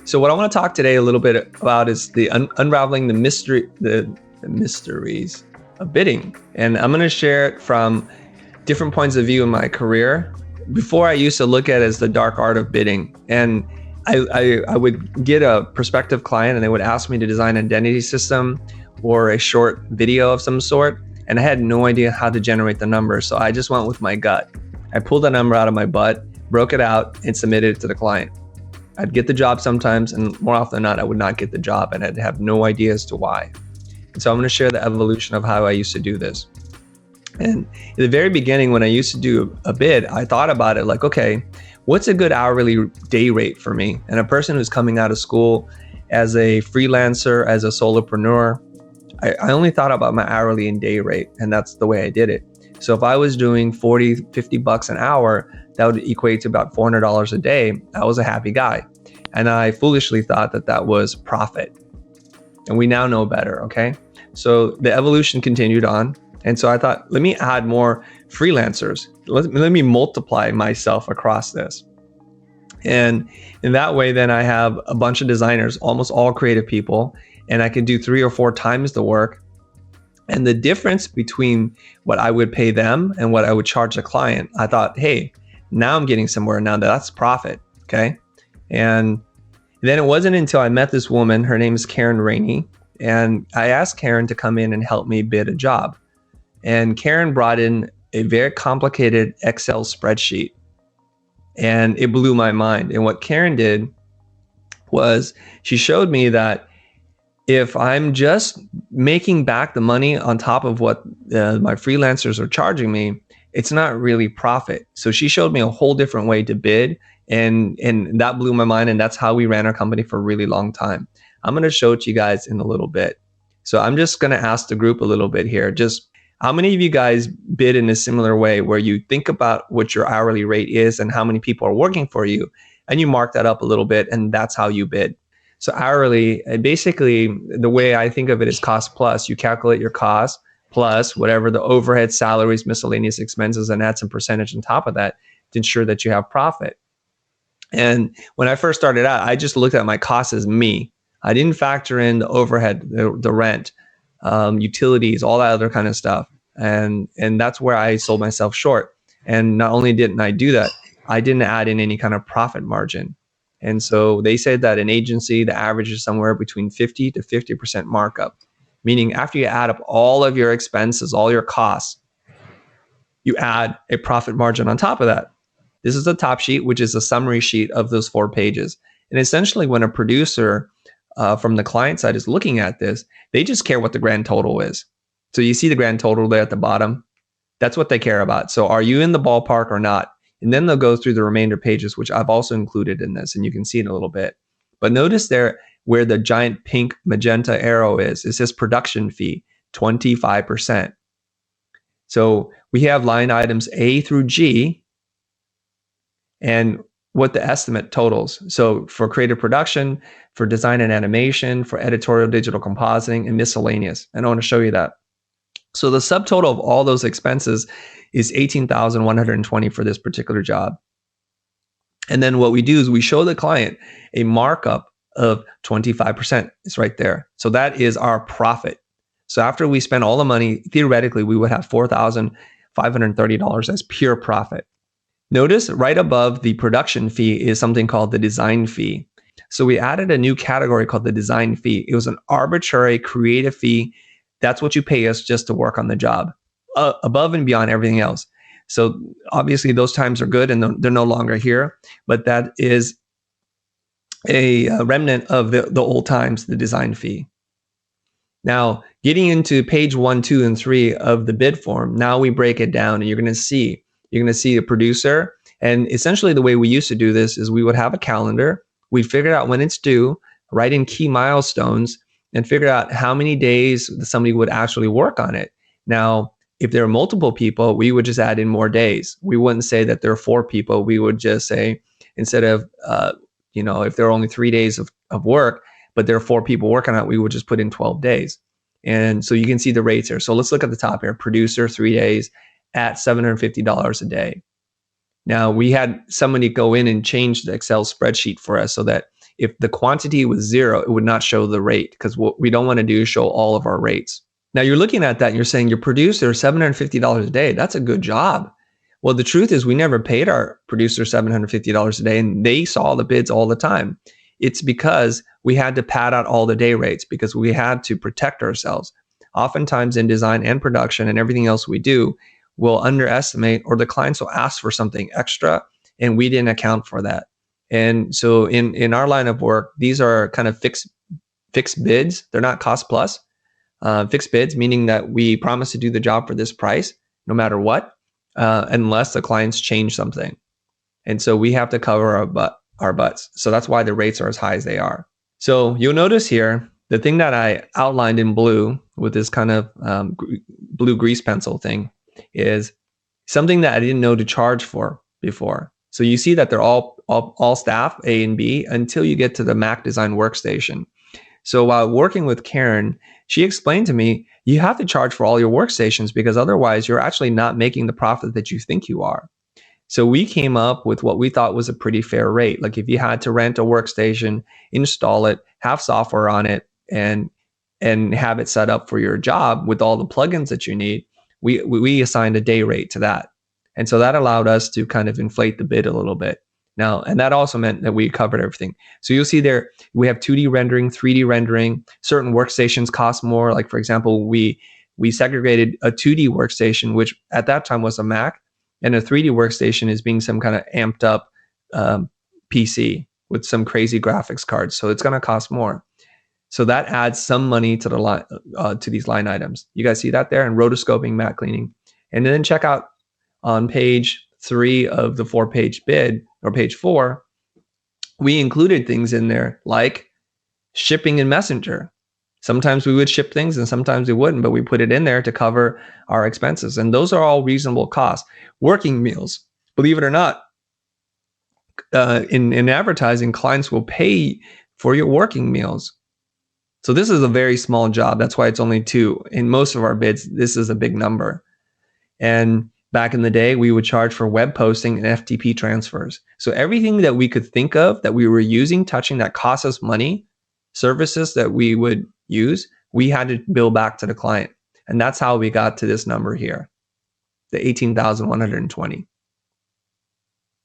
So what I want to talk today a little bit about is the unraveling the mysteries of bidding. And I'm going to share it from different points of view in my career. Before, I used to look at it as the dark art of bidding. And I would get a prospective client and they would ask me to design an identity system or a short video of some sort. And I had no idea how to generate the number. So I just went with my gut. I pulled the number out of my butt, broke it out, and submitted it to the client. I'd get the job sometimes, and more often than not, I would not get the job, and I'd have no idea as to why. And so I'm going to share the evolution of how I used to do this. And in the very beginning, when I used to do a bid, I thought about it like, okay, what's a good hourly day rate for me? And a person who's coming out of school as a freelancer, as a solopreneur, I only thought about my hourly and day rate, and that's the way I did it. So if I was doing 40, 50 bucks an hour, that would equate to about $400 a day. I was a happy guy. And I foolishly thought that that was profit. And we now know better, okay? So the evolution continued on. And so I thought, let me add more freelancers. Let me multiply myself across this. And in that way, then I have a bunch of designers, almost all creative people, and I can do 3 or 4 times the work. And the difference between what I would pay them and what I would charge a client, I thought, hey, now I'm getting somewhere. Now that's profit, okay? And then it wasn't until I met this woman, her name is Karen Rainey, and I asked Karen to come in and help me bid a job. And Karen brought in a very complicated Excel spreadsheet, and it blew my mind. And what Karen did was she showed me that if I'm just making back the money on top of what my freelancers are charging me, it's not really profit. So she showed me a whole different way to bid, and that blew my mind. And that's how we ran our company for a really long time. I'm going to show it to you guys in a little bit. So I'm just going to ask the group a little bit here. Just how many of you guys bid in a similar way where you think about what your hourly rate is and how many people are working for you, and you mark that up a little bit, and that's how you bid? So hourly, basically, the way I think of it is cost plus. You calculate your cost plus whatever the overhead, salaries, miscellaneous expenses, and add some percentage on top of that to ensure that you have profit. And when I first started out, I just looked at my costs as me. I didn't factor in the overhead, the rent, utilities, all that other kind of stuff. And that's where I sold myself short. And not only didn't I do that, I didn't add in any kind of profit margin. And so they said that in agency, the average is somewhere between 50 to 50% markup, meaning after you add up all of your expenses, all your costs, you add a profit margin on top of that. This is the top sheet, which is a summary sheet of those 4 pages. And essentially when a producer from the client side is looking at this, they just care what the grand total is. So you see the grand total there at the bottom. That's what they care about. So are you in the ballpark or not? And then they'll go through the remainder pages, which I've also included in this, and you can see it in a little bit. But notice there where the giant pink magenta arrow is, it says production fee, 25%. So we have line items A through G and what the estimate totals. So for creative production, for design and animation, for editorial digital compositing, and miscellaneous. And I want to show you that. So the subtotal of all those expenses is $18,120 for this particular job. And then what we do is we show the client a markup of 25%. It's right there. So that is our profit. So after we spend all the money, theoretically, we would have $4,530 as pure profit. Notice right above the production fee is something called the design fee. So we added a new category called the design fee. It was an arbitrary creative fee. That's what you pay us just to work on the job, above and beyond everything else. So obviously those times are good and they're no longer here, but that is a remnant of the old times, the design fee. Now, getting into page 1, 2, and 3 of the bid form, now we break it down and you're going to see a producer. And essentially the way we used to do this is we would have a calendar. We'd figure out when it's due, write in key milestones, and figure out how many days somebody would actually work on it. Now, if there are multiple people, we would just add in more days. We wouldn't say that there are 4 people. We would just say, instead of, if there are only 3 days of work, but there are 4 people working on it, we would just put in 12 days. And so you can see the rates here. So let's look at the top here. Producer, 3 days at $750 a day. Now, we had somebody go in and change the Excel spreadsheet for us so that if the quantity was 0, it would not show the rate, because what we don't want to do is show all of our rates. Now you're looking at that and you're saying your producer $750 a day. That's a good job. Well, the truth is we never paid our producer $750 a day, and they saw the bids all the time. It's because we had to pad out all the day rates because we had to protect ourselves. Oftentimes in design and production and everything else we do, we'll underestimate, or the clients will ask for something extra and we didn't account for that. And so in our line of work, these are kind of fixed bids. They're not cost plus. Fixed bids, meaning that we promise to do the job for this price, no matter what, unless the clients change something. And so we have to cover our butts. So that's why the rates are as high as they are. So you'll notice here, the thing that I outlined in blue with this kind of blue grease pencil thing is something that I didn't know to charge for before. So you see that they're all staff, A and B, until you get to the Mac Design Workstation. So while working with Karen, she explained to me, you have to charge for all your workstations because otherwise you're actually not making the profit that you think you are. So we came up with what we thought was a pretty fair rate. Like if you had to rent a workstation, install it, have software on it, and have it set up for your job with all the plugins that you need, we assigned a day rate to that. And so that allowed us to kind of inflate the bid a little bit. Now, and that also meant that we covered everything. So you'll see there, we have 2D rendering, 3D rendering. Certain workstations cost more. Like for example, we segregated a 2D workstation, which at that time was a Mac, and a 3D workstation is being some kind of amped up PC with some crazy graphics cards. So it's going to cost more. So that adds some money to the line, to these line items. You guys see that there? And rotoscoping, matte cleaning. And then check out on page 3 of the 4-page bid, or page 4, we included things in there like shipping and messenger. Sometimes we would ship things and sometimes we wouldn't, but we put it in there to cover our expenses. And those are all reasonable costs. Working meals, believe it or not, in advertising, clients will pay for your working meals. So this is a very small job. That's why it's only 2. In most of our bids, this is a big number. And back in the day, we would charge for web posting and FTP transfers. So everything that we could think of that we were using, touching, that cost us money, services that we would use, we had to bill back to the client. And that's how we got to this number here, the 18,120.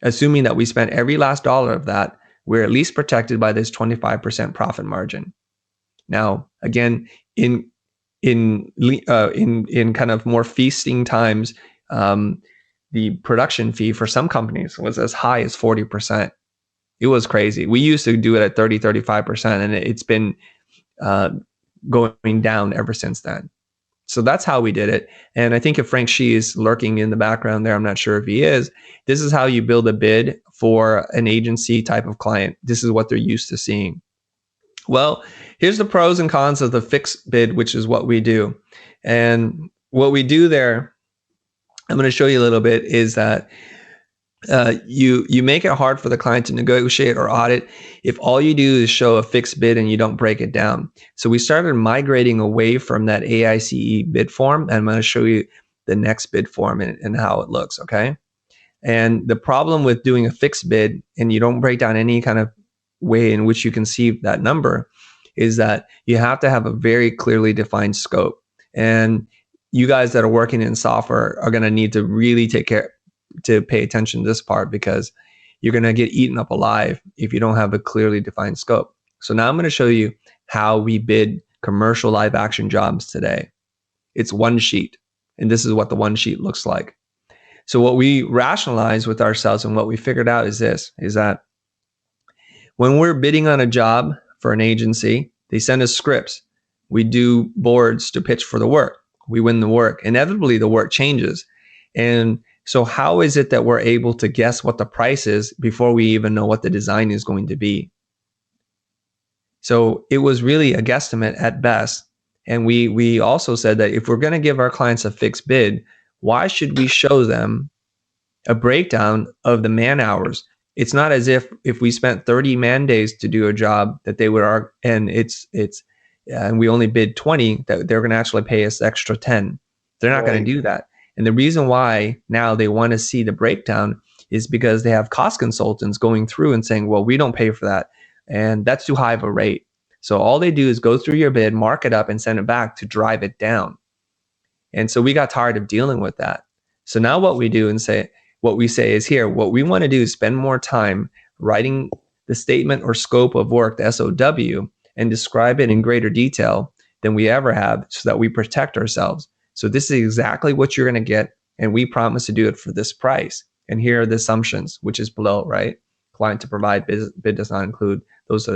Assuming that we spent every last dollar of that, we're at least protected by this 25% profit margin. Now, again, in kind of more feasting times, the production fee for some companies was as high as 40%. It was crazy. We used to do it at 30, 35%, and it's been going down ever since then. So that's how we did it. And I think if Frank Shee is lurking in the background there, I'm not sure if he is, this is how you build a bid for an agency type of client. This is what they're used to seeing. Well, here's the pros and cons of the fixed bid, which is what we do. And what we do there, I'm going to show you a little bit, is that you make it hard for the client to negotiate or audit if all you do is show a fixed bid and you don't break it down. So we started migrating away from that AICE bid form, and I'm going to show you the next bid form and how it looks, okay? And the problem with doing a fixed bid and you don't break down any kind of way in which you can see that number is that you have to have a very clearly defined scope. And you guys that are working in software are going to need to really pay attention to this part, because you're going to get eaten up alive if you don't have a clearly defined scope. So now I'm going to show you how we bid commercial live action jobs today. It's one sheet, and this is what the one sheet looks like. So what we rationalize with ourselves and what we figured out is this, is that when we're bidding on a job for an agency, they send us scripts. We do boards to pitch for the work. We win the work. Inevitably, the work changes. And so how is it that we're able to guess what the price is before we even know what the design is going to be? So it was really a guesstimate at best. And we also said that if we're going to give our clients a fixed bid, why should we show them a breakdown of the man hours? It's not as if we spent 30 man days to do a job that they would argue, and and we only bid 20, that they're going to actually pay us extra 10. They're not going to do that. And the reason why now they want to see the breakdown is because they have cost consultants going through and saying, well, we don't pay for that. and that's too high of a rate. So all they do is go through your bid, mark it up, and send it back to drive it down. And so we got tired of dealing with that. So now what we do what we say is here, what we want to do is spend more time writing the statement or scope of work, the SOW, and describe it in greater detail than we ever have so that we protect ourselves. So this is exactly what you're going to get, and we promise to do it for this price. And here are the assumptions, which is below, right? Client to provide bid does not include those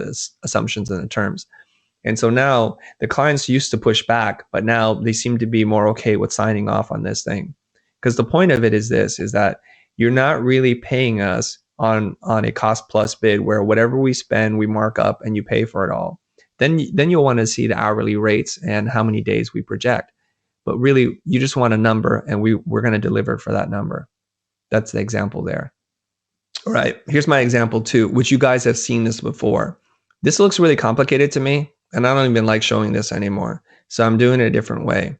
assumptions in the terms. And so now the clients used to push back, but now they seem to be more okay with signing off on this thing. Because the point of it is that you're not really paying us on a cost plus bid where whatever we spend, we mark up and you pay for it all. Then you'll want to see the hourly rates and how many days we project. But really, you just want a number, and we're going to deliver for that number. That's the example there. All right, here's my example 2, which you guys have seen this before. This looks really complicated to me, and I don't even like showing this anymore. So I'm doing it a different way.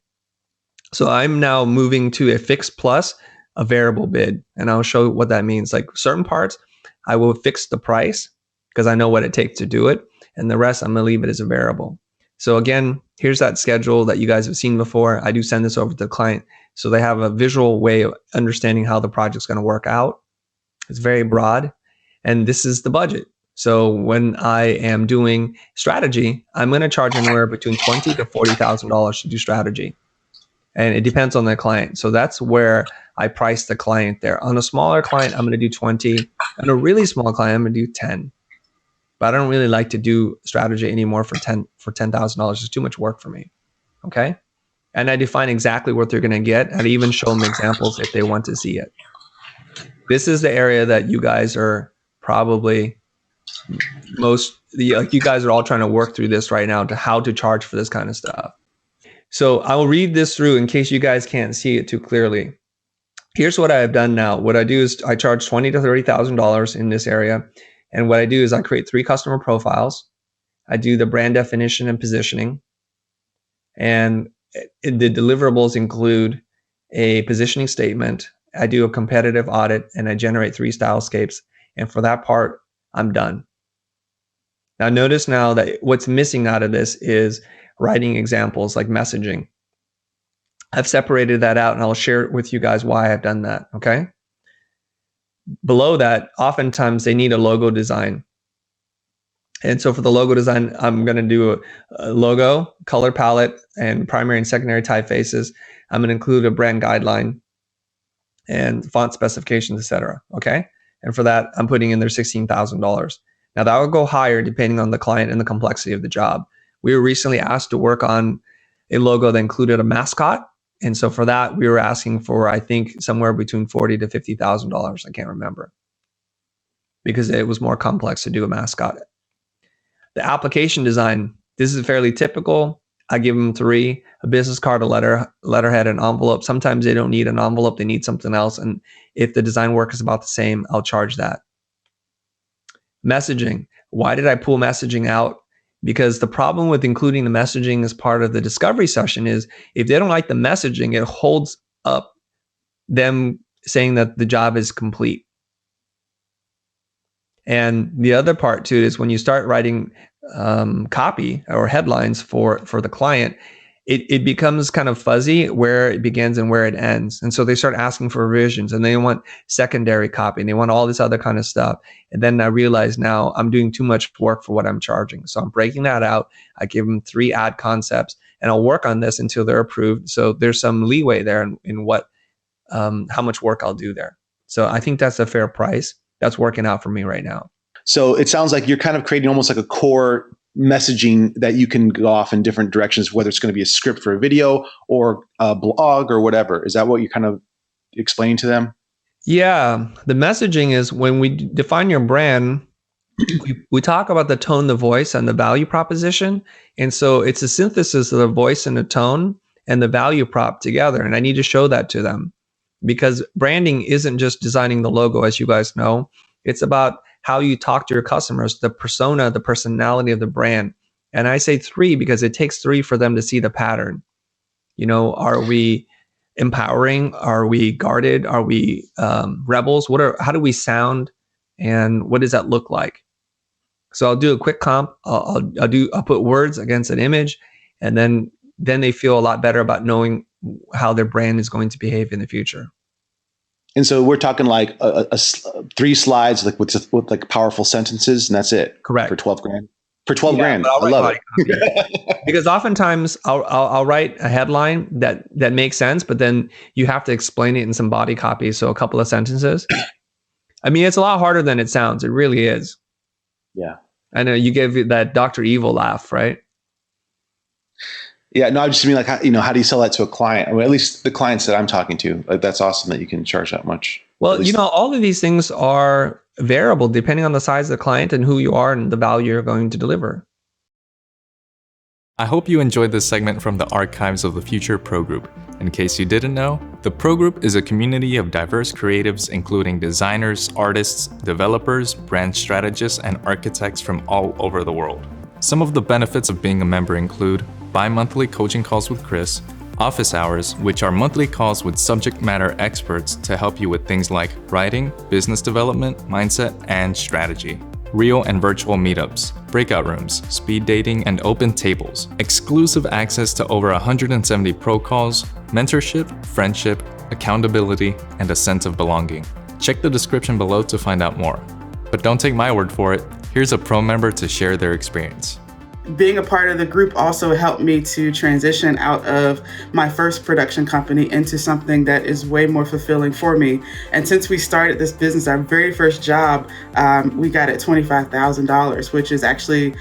So I'm now moving to a fixed plus a variable bid, and I'll show what that means. Like certain parts, I will fix the price because I know what it takes to do it, and the rest I'm going to leave it as a variable. So again, here's that schedule that you guys have seen before. I do send this over to the client so they have a visual way of understanding how the project's going to work out. It's very broad, and this is the budget. So when I am doing strategy, I'm going to charge anywhere between $20,000 to $40,000 to do strategy. And it depends on the client. So that's where I price the client there. On a smaller client, I'm going to do 20. On a really small client, I'm going to do 10. But I don't really like to do strategy anymore for $10,000. It's too much work for me. Okay? And I define exactly what they're going to get. And I even show them examples if they want to see it. This is the area that you guys are probably you guys are all trying to work through this right now to how to charge for this kind of stuff. So I will read this through in case you guys can't see it too clearly. Here's what I have done now. What I do is I charge $20,000 to $30,000 in this area. And what I do is I create 3 customer profiles. I do the brand definition and positioning. And the deliverables include a positioning statement. I do a competitive audit, and I generate 3 stylescapes. And for that part, I'm done. Now notice now that what's missing out of this is writing examples like messaging. I've separated that out, and I'll share with you guys why I've done that, okay? Below that, oftentimes they need a logo design. And so for the logo design, I'm going to do a logo, color palette, and primary and secondary typefaces. I'm going to include a brand guideline and font specifications, etc. Okay? And for that, I'm putting in there $16,000. Now that will go higher depending on the client and the complexity of the job. We were recently asked to work on a logo that included a mascot. And so for that, we were asking for, I think, somewhere between $40,000 to $50,000. I can't remember, because it was more complex to do a mascot. The application design, this is fairly typical. I give them 3, a business card, a letterhead, an envelope. Sometimes they don't need an envelope, they need something else. And if the design work is about the same, I'll charge that. Messaging. Why did I pull messaging out? Because the problem with including the messaging as part of the discovery session is if they don't like the messaging, it holds up them saying that the job is complete. And the other part too is when you start writing copy or headlines for the client, it becomes kind of fuzzy where it begins and where it ends. And so they start asking for revisions, and they want secondary copy, and they want all this other kind of stuff. And then I realize now I'm doing too much work for what I'm charging. So I'm breaking that out. I give them 3 ad concepts, and I'll work on this until they're approved. So there's some leeway there in what, how much work I'll do there. So I think that's a fair price. That's working out for me right now. So it sounds like you're kind of creating almost like a core messaging that you can go off in different directions, whether it's going to be a script for a video or a blog or whatever. Is that what you kind of explain to them? Yeah. The messaging is when we define your brand, we talk about the tone, the voice, and the value proposition. And so it's a synthesis of the voice and the tone and the value prop together. And I need to show that to them, because branding isn't just designing the logo, as you guys know. It's about how you talk to your customers, the persona, the personality of the brand. And I say 3 because it takes 3 for them to see the pattern. You know, are we empowering? Are we guarded? Are we rebels? How do we sound? And what does that look like? So I'll do a quick comp. I'll put words against an image, and then they feel a lot better about knowing how their brand is going to behave in the future. And so we're talking like 3 slides, like with like powerful sentences, and that's it. Correct. For 12 grand. For 12 grand, I love it. Because oftentimes I'll write a headline that makes sense, but then you have to explain it in some body copy. So a couple of sentences. I mean, it's a lot harder than it sounds. It really is. Yeah. I know you gave that Dr. Evil laugh, right? Yeah, no, I just mean like, how do you sell that to a client? I mean, at least the clients that I'm talking to, like, that's awesome that you can charge that much. Well, all of these things are variable depending on the size of the client and who you are and the value you're going to deliver. I hope you enjoyed this segment from the archives of the Futur Pro Group. In case you didn't know, the Pro Group is a community of diverse creatives including designers, artists, developers, brand strategists, and architects from all over the world. Some of the benefits of being a member include bi-monthly coaching calls with Chris, office hours, which are monthly calls with subject matter experts to help you with things like writing, business development, mindset, and strategy. Real and virtual meetups, breakout rooms, speed dating, and open tables. Exclusive access to over 170 pro calls, mentorship, friendship, accountability, and a sense of belonging. Check the description below to find out more. But don't take my word for it. Here's a pro member to share their experience. Being a part of the group also helped me to transition out of my first production company into something that is way more fulfilling for me. And since we started this business, our very first job, we got at $25,000, which is actually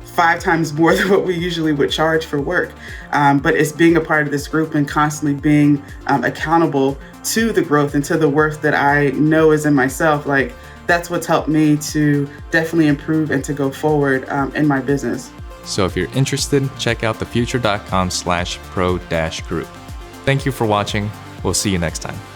5 times more than what we usually would charge for work. But it's being a part of this group and constantly being accountable to the growth and to the worth that I know is in myself. Like, that's what's helped me to definitely improve and to go forward in my business. So if you're interested, check out thefutur.com/pro-group. Thank you for watching. We'll see you next time.